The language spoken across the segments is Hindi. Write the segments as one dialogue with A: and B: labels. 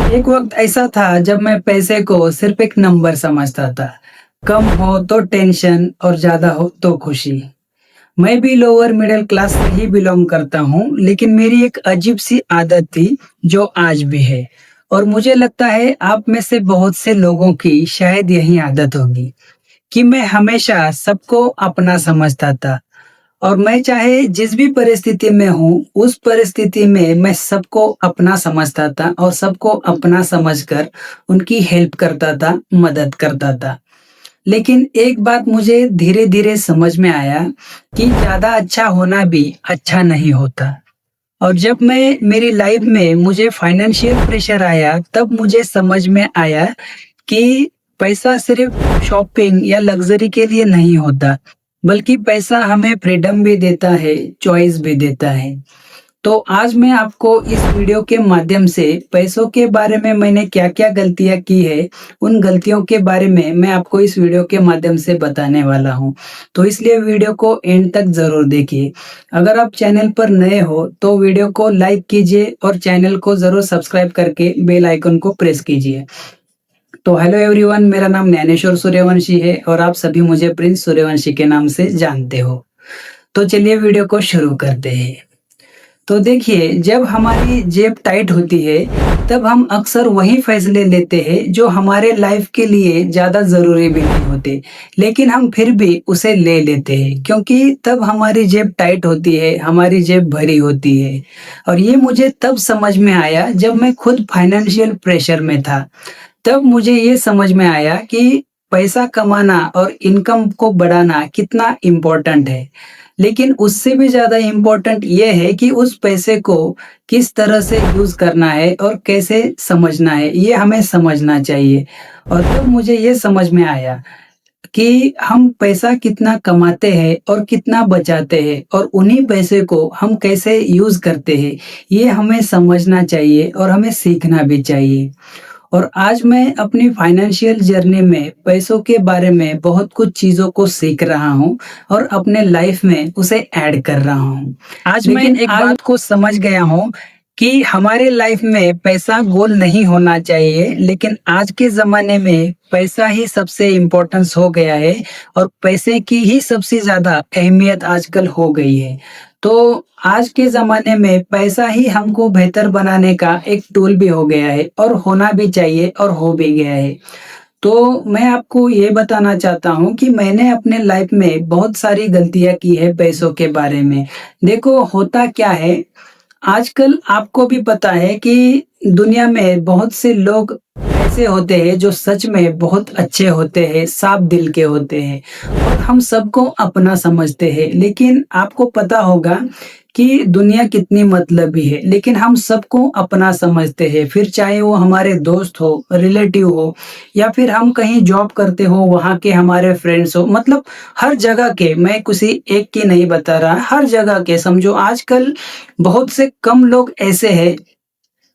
A: एक वक्त ऐसा था जब मैं पैसे को सिर्फ एक नंबर समझता था। कम हो तो टेंशन और ज्यादा हो तो खुशी। मैं भी लोअर मिडिल क्लास से ही बिलोंग करता हूँ, लेकिन मेरी एक अजीब सी आदत थी जो आज भी है। और मुझे लगता है आप में से बहुत से लोगों की शायद यही आदत होगी कि मैं हमेशा सबको अपना समझता था। और मैं चाहे जिस भी परिस्थिति में हूँ, उस परिस्थिति में मैं सबको अपना समझता था और सबको अपना समझकर उनकी हेल्प करता था, मदद करता था। लेकिन एक बात मुझे धीरे-धीरे समझ में आया कि ज़्यादा अच्छा होना भी अच्छा नहीं होता। और जब मैं मेरी लाइफ में मुझे फाइनेंशियल प्रेशर आया, तब मुझे समझ में आया कि पैसा सिर्फ शॉपिंग या लग्ज़री के लिए नहीं होता, बल्कि पैसा हमें फ्रीडम भी देता है, चॉइस भी देता है। तो आज मैं आपको इस वीडियो के माध्यम से पैसों के बारे में मैंने क्या-क्या गलतियाँ की है, उन गलतियों के बारे में मैं आपको इस वीडियो के माध्यम से बताने वाला हूँ। तो इसलिए वीडियो को एंड तक ज़रूर देखिए। अगर आप चैनल पर नए हो, तो वीडियो को लाइक कीजिए और चैनल को ज़रूर सब्सक्राइब करके बेल आइकन को प्रेस कीजिए। तो हेलो एवरीवन, मेरा नाम ज्ञानेश्वर सूर्यवंशी है और आप सभी मुझे प्रिंस सूर्यवंशी के नाम से जानते हो। तो चलिए वीडियो को शुरू करते हैं। तो देखिए, जब हमारी जेब टाइट होती है, तब हम अक्सर वही फैसले लेते हैं जो हमारे लाइफ के लिए ज़्यादा ज़रूरी भी नहीं होते, लेकिन हम फिर भी उसे ले लेते हैं क्योंकि तब हमारी जेब टाइट होती है, हमारी जेब भरी होती है। और ये मुझे तब समझ में आया जब मैं खुद फाइनेंशियल प्रेशर में था। तब मुझे ये समझ में आया कि पैसा कमाना और इनकम को बढ़ाना कितना इम्पोर्टेंट है। लेकिन उससे भी ज़्यादा इम्पोर्टेंट ये है कि उस पैसे को किस तरह से यूज़ करना है और कैसे समझना है, ये हमें समझना चाहिए। और तब मुझे ये समझ में आया कि हम पैसा कितना कमाते हैं और कितना बचाते हैं और उन्हीं पैसे को हम कैसे यूज़ करते हैं, ये हमें समझना चाहिए और हमें सीखना भी चाहिए। और आज मैं अपनी फाइनेंशियल जर्नी में पैसों के बारे में बहुत कुछ चीज़ों को सीख रहा हूँ और अपने लाइफ में उसे ऐड कर रहा हूँ। आज मैं एक बात को समझ गया हूँ कि हमारे लाइफ में पैसा गोल नहीं होना चाहिए, लेकिन आज के ज़माने में पैसा ही सबसे इम्पोर्टेंस हो गया है और पैसे की ही सबसे ज़्यादा अहमियत आजकल हो गई है। तो आज के ज़माने में पैसा ही हमको बेहतर बनाने का एक टूल भी हो गया है और होना भी चाहिए और हो भी गया है। तो मैं आपको ये बताना चाहता हूँ कि मैंने अपने लाइफ में बहुत सारी गलतियाँ की है पैसों के बारे में। देखो होता क्या है, आजकल आपको भी पता है कि दुनिया में बहुत से लोग ऐसे होते हैं जो सच में बहुत अच्छे होते हैं, साफ दिल के होते हैं और हम सबको अपना समझते हैं। लेकिन आपको पता होगा कि दुनिया कितनी मतलबी है, लेकिन हम सबको अपना समझते हैं, फिर चाहे वो हमारे दोस्त हो, रिलेटिव हो या फिर हम कहीं जॉब करते हो, वहाँ के हमारे फ्रेंड्स हो, मतलब हर जगह के, मैं किसी एक की नहीं बता रहा, हर जगह के समझो। आजकल बहुत से कम लोग ऐसे हैं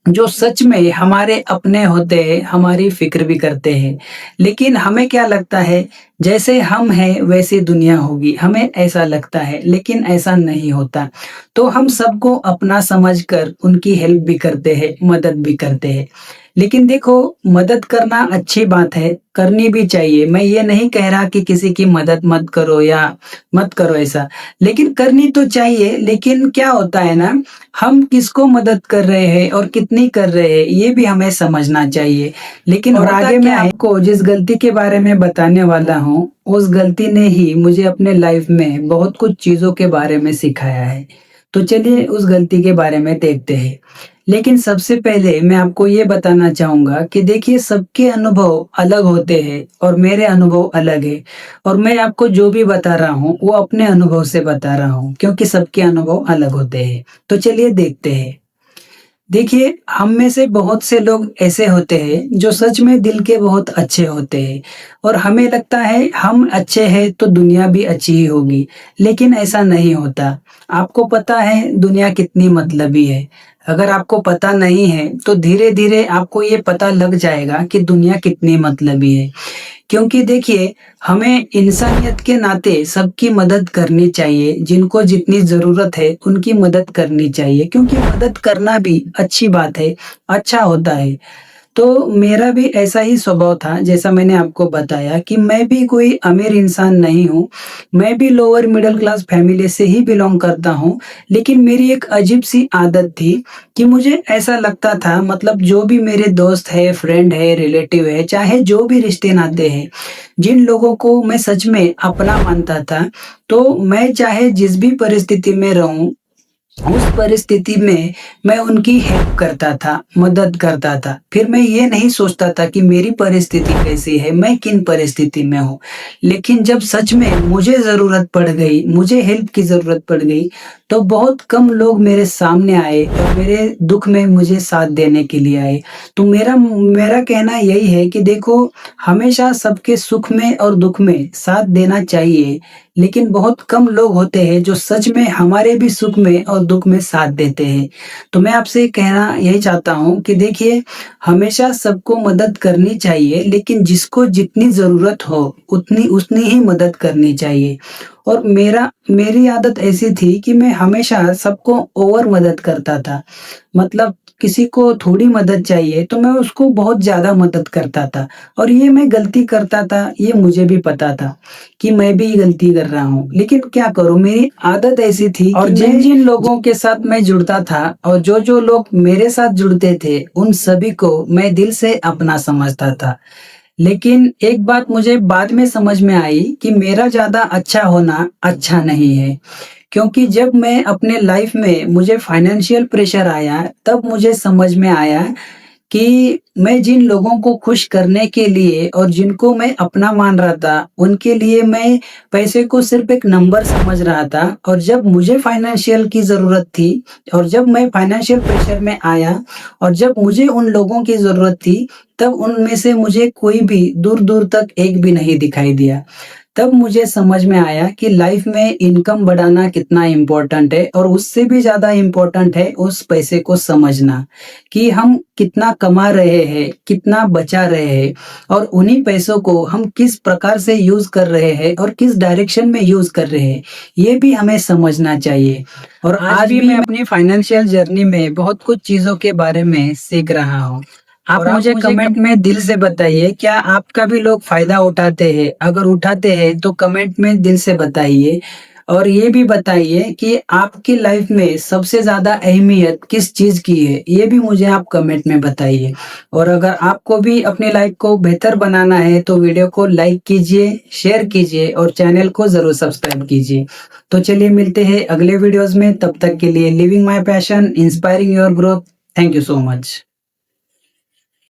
A: जो सच में हमारे अपने होते हैं, हमारी फ़िक्र भी करते हैं। लेकिन हमें क्या लगता है, जैसे हम हैं वैसी दुनिया होगी, हमें ऐसा लगता है, लेकिन ऐसा नहीं होता। तो हम सबको अपना समझकर उनकी हेल्प भी करते हैं, मदद भी करते हैं। लेकिन देखो, मदद करना अच्छी बात है, करनी भी चाहिए। मैं ये नहीं कह रहा कि किसी की मदद मत करो या मत करो ऐसा, लेकिन करनी तो चाहिए। लेकिन क्या होता है ना, हम किसको मदद कर रहे हैं और कितनी कर रहे हैं, ये भी हमें समझना चाहिए। लेकिन और आगे मैं आपको जिस गलती के बारे में बताने वाला हूँ, उस गलती ने ही मुझे अपने लाइफ में बहुत कुछ चीज़ों के बारे में सिखाया है। तो चलिए उस गलती के बारे में देखते हैं। लेकिन सबसे पहले मैं आपको ये बताना चाहूँगा कि देखिए, सबके अनुभव अलग होते हैं और मेरे अनुभव अलग है और मैं आपको जो भी बता रहा हूँ, वो अपने अनुभव से बता रहा हूँ क्योंकि सबके अनुभव अलग होते हैं। तो चलिए देखते हैं। देखिए, हम में से बहुत से लोग ऐसे होते हैं जो सच में दिल के बहुत अच्छे होते हैं और हमें लगता है हम अच्छे हैं तो दुनिया भी अच्छी ही होगी, लेकिन ऐसा नहीं होता। आपको पता है दुनिया कितनी मतलबी है। अगर आपको पता नहीं है तो धीरे-धीरे आपको ये पता लग जाएगा कि दुनिया कितनी मतलबी है। क्योंकि देखिए, हमें इंसानियत के नाते सबकी मदद करनी चाहिए, जिनको जितनी ज़रूरत है उनकी मदद करनी चाहिए क्योंकि मदद करना भी अच्छी बात है, अच्छा होता है। तो मेरा भी ऐसा ही स्वभाव था, जैसा मैंने आपको बताया कि मैं भी कोई अमीर इंसान नहीं हूँ। मैं भी लोअर मिडल क्लास फैमिली से ही बिलॉन्ग करता हूँ। लेकिन मेरी एक अजीब-सी आदत थी कि मुझे ऐसा लगता था, मतलब जो भी मेरे दोस्त है, फ्रेंड है, रिलेटिव है, चाहे जो भी रिश्ते-नाते हैं, जिन लोगों को मैं सच में अपना मानता था, तो मैं चाहे जिस भी परिस्थिति में रहूँ, उस परिस्थिति में मैं उनकी हेल्प करता था, मदद करता था। फिर मैं ये नहीं सोचता था कि मेरी परिस्थिति कैसी है, मैं किन परिस्थिति में हूँ। लेकिन जब सच में मुझे ज़रूरत पड़ गई, मुझे हेल्प की ज़रूरत पड़ गई, तो बहुत कम लोग मेरे सामने आए और मेरे दुःख में मुझे साथ देने के लिए आए। तो मेरा मेरा कहना यही है कि देखो, हमेशा सबके सुख में और दुःख में साथ देना चाहिए, लेकिन बहुत कम लोग होते हैं जो सच में हमारे भी सुख में और दुःख में साथ देते हैं। तो मैं आपसे कहना यही चाहता हूँ कि देखिए, हमेशा सबको मदद करनी चाहिए, लेकिन जिसको जितनी ज़रूरत हो, उतनी ही मदद करनी चाहिए। और मेरी आदत ऐसी थी कि मैं हमेशा सबको ओवर मदद करता था। मतलब किसी को थोड़ी मदद चाहिए तो मैं उसको बहुत ज़्यादा मदद करता था, और ये मैं गलती करता था, ये मुझे भी पता था कि मैं भी गलती कर रहा हूँ। लेकिन क्या करूँ, मेरी आदत ऐसी थी और जिन-जिन लोगों के साथ मैं जुड़ता था और जो-जो लोग मेरे साथ जुड़ते थे, उन सभी को मैं दिल से अपना समझता था। लेकिन एक बात मुझे बाद में समझ में आई कि मेरा ज़्यादा अच्छा होना अच्छा नहीं है। क्योंकि जब मैं अपने लाइफ में मुझे फाइनेंशियल प्रेशर आया, तब मुझे समझ में आया कि मैं जिन लोगों को खुश करने के लिए और जिनको मैं अपना मान रहा था, उनके लिए मैं पैसे को सिर्फ़ एक नंबर समझ रहा था, और जब मुझे फाइनेंशियल की ज़रूरत थी और जब मैं फाइनेंशियल प्रेशर में आया और जब मुझे उन लोगों की ज़रूरत थी, तब उनमें से मुझे कोई भी दूर-दूर तक एक भी नहीं दिखाई दिया। तब मुझे समझ में आया कि लाइफ में इनकम बढ़ाना कितना इम्पोर्टेंट है, और उससे भी ज़्यादा इम्पोर्टेंट है उस पैसे को समझना कि हम कितना कमा रहे हैं, कितना बचा रहे हैं, और उन्हीं पैसों को हम किस प्रकार से यूज़ कर रहे हैं और किस डायरेक्शन में यूज़ कर रहे हैं, ये भी हमें समझना चाहिए। और आज भी मैं अपनी फाइनेंशियल जर्नी में बहुत कुछ चीज़ों के बारे में सीख रहा हूँ। आप मुझे कमेंट में दिल से बताइए, क्या आपका भी लोग फ़ायदा उठाते हैं? अगर उठाते हैं तो कमेंट में दिल से बताइए, और ये भी बताइए कि आपकी लाइफ में सबसे ज़्यादा अहमियत किस चीज़ की है? ये भी मुझे आप कमेंट में बताइए। और अगर आपको भी अपनी लाइफ को बेहतर बनाना है तो वीडियो को लाइक कीजिए, शेयर कीजिए और चैनल को ज़रूर सब्सक्राइब कीजिए। तो चलिए मिलते हैं अगले वीडियोज़ में, तब तक के लिए living my passion, inspiring your growth. Thank you so much.